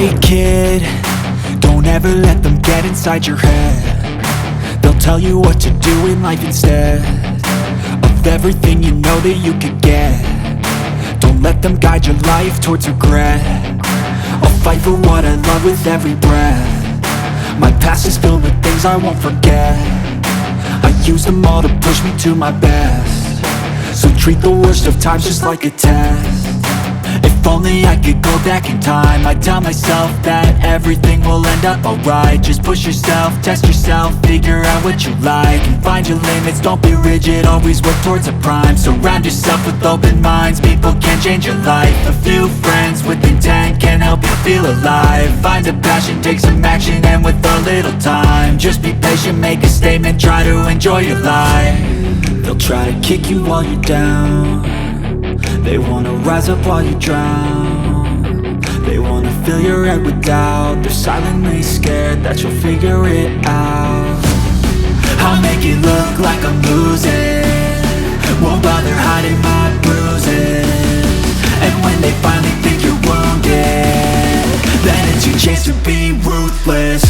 Hey kid, don't ever let them get inside your head. They'll tell you what to do in life instead of everything you know that you could get. Don't let them guide your life towards regret. I'll fight for what I love with every breath. My past is filled with things I won't forget. I use them all to push me to my best. So treat the worst of times just like a test. If only I could go back in time, I'd tell myself that everything will end up alright. Just push yourself, test yourself, figure out what you like, and find your limits, don't be rigid, always work towards a prime. Surround yourself with open minds, people can change your life. A few friends with intent can help you feel alive. Find a passion, take some action, and with a little time, just be patient, make a statement, try to enjoy your life. They'll try to kick you while you're down. They wanna rise up while you drown. They wanna fill your head with doubt. They're silently scared that you'll figure it out. I'll make it look like I'm losing, won't bother hiding my bruises. And when they finally think you're wounded, then it's your chance to be ruthless.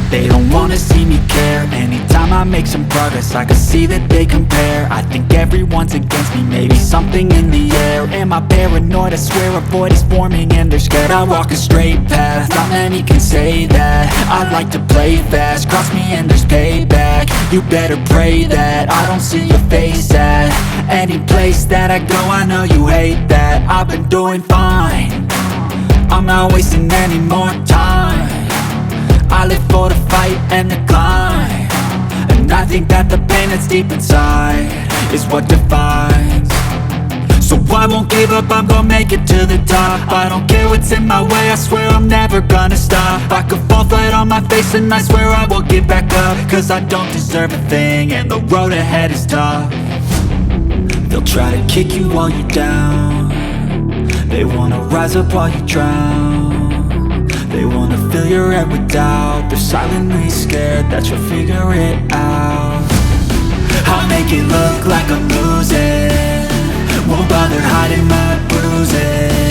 They don't wanna see me care. Anytime I make some progress, I can see that they compare. I think everyone's against me, maybe something in the air. Am I paranoid? I swear a void is forming and they're scared. I walk a straight path, not many can say that. I like to play fast, cross me and there's payback. You better pray that I don't see your face at any place that I go. I know you hate that. I've been doing fine, I'm not wasting any more time. I live for the fight and the climb, and I think that the pain that's deep inside is what defines. So I won't give up, I'm gonna make it to the top. I don't care what's in my way, I swear I'm never gonna stop. I could fall flat on my face and I swear I will get back up, cause I don't deserve a thing and the road ahead is tough. They'll try to kick you while you're down. They wanna rise up while you drown. They wanna fill your head with doubt. They're silently scared that you'll figure it out. I'll make it look like I'm losing, won't bother hiding my bruises.